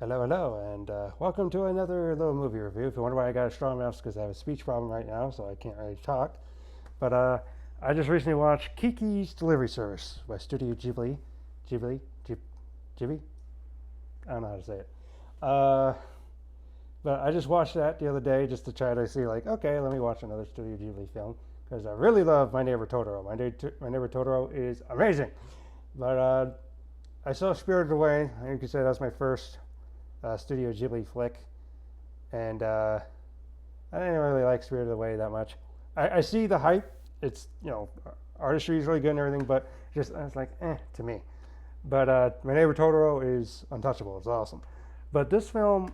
Hello, hello, and welcome to another little movie review. If you wonder why I got a strong mouth, it's because I have a speech problem right now, so I can't really talk. But I just recently watched Kiki's Delivery Service by Studio Ghibli. Ghibli? I don't know how to say it. Uh, but I just watched that the other day just to try to see, like, okay, let me watch another Studio Ghibli film because I really love My Neighbor Totoro. My Neighbor Totoro is amazing. But I saw Spirited Away. You could say that was my first Studio Ghibli flick, and I didn't really like Spirited Away that much. I see the hype. It's artistry is really good and everything, but just I was like to me. But My Neighbor Totoro is untouchable. It's awesome. But this film,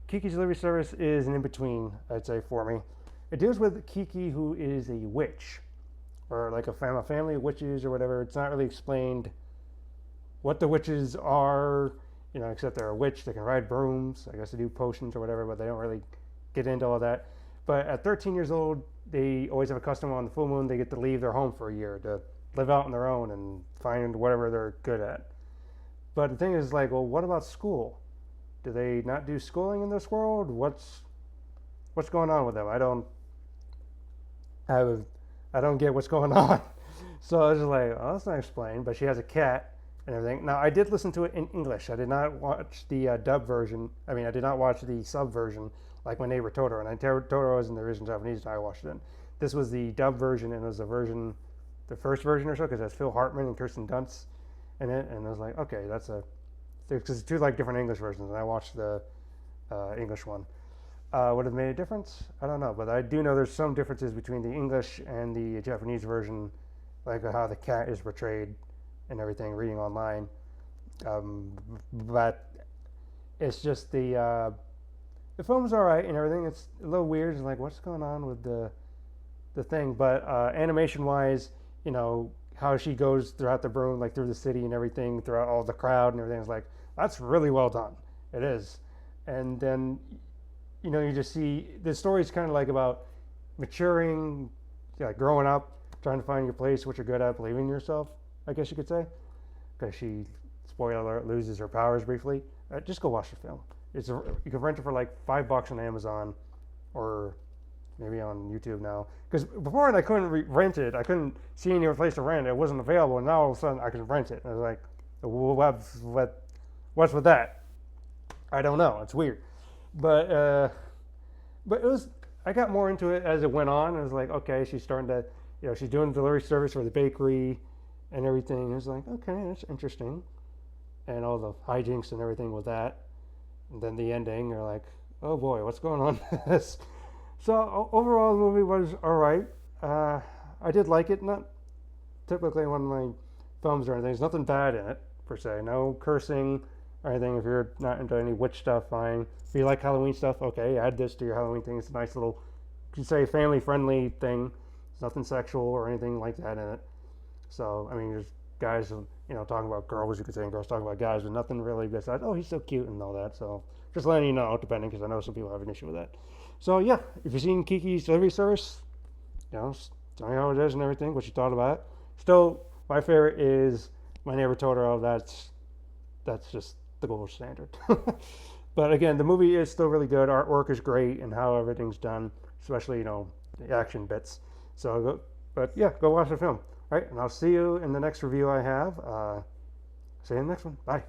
Kiki's Delivery Service, is an in between. I'd say for me, it deals with Kiki, who is a witch, or like a family of witches or whatever. It's not really explained what the witches are, except they're a witch. They can ride brooms. I guess they do potions or whatever, but they don't really get into all that. But at 13 years old, they always have a custom on the full moon. They get to leave their home for a year to live out on their own and find whatever they're good at. But the thing is, like, well, what about school? Do they not do schooling in this world? What's going on with them? I don't get what's going on. So I was just like, oh, that's not explained. But she has a cat and everything. Now, I did listen to it in English. I did not watch the dub version. I mean, I did not watch the sub version like My Neighbor Totoro. And Totoro is in the original Japanese, and I watched it in. This was the dub version, and it was the first version or so, because it has Phil Hartman and Kirsten Dunst in it. And I was like, okay, because it's two like different English versions, and I watched the English one. Would have made a difference? I don't know, but I do know there's some differences between the English and the Japanese version, like how the cat is portrayed and everything, reading online. But it's just the film's all right and everything. It's a little weird. It's like, what's going on with the thing? But animation wise, how she goes throughout the broom, like through the city and everything, throughout all the crowd and everything, is like, that's really well done. It is. And then you just see the story's kind of like about maturing, like growing up, trying to find your place, what you're good at, believing in yourself, I guess you could say, because she, spoiler alert, loses her powers briefly. Just go watch the film. You can rent it for like $5 on Amazon, or maybe on YouTube now. Because before I couldn't rent it. I couldn't see any other place to rent it. It wasn't available, and now all of a sudden I can rent it. And I was like, what's with that? I don't know. It's weird, but it was. I got more into it as it went on. It was like, okay, she's starting to, she's doing delivery service for the bakery and everything. It was like, okay, that's interesting, and all the hijinks and everything with that. And then the ending, you're like, oh boy, what's going on with this? So overall, the movie was all right. I did like it. Not typically one of my films or anything. There's nothing bad in it per se. No cursing or anything. If you're not into any witch stuff, fine. If you like Halloween stuff, okay, add this to your Halloween thing. It's a nice little, you can say, family-friendly thing. There's nothing sexual or anything like that in it. So, I mean, there's guys, talking about girls, you could say, and girls talking about guys, but nothing really besides, oh, he's so cute and all that. So, just letting you know, depending, because I know some people have an issue with that. So, yeah, if you've seen Kiki's Delivery Service, tell me how it is and everything, what you thought about it. Still, my favorite is My Neighbor Totoro. That's just the gold standard. But again, the movie is still really good. Artwork is great, and how everything's done, especially the action bits. So, go watch the film. All right, and I'll see you in the next review I have. See you in the next one. Bye.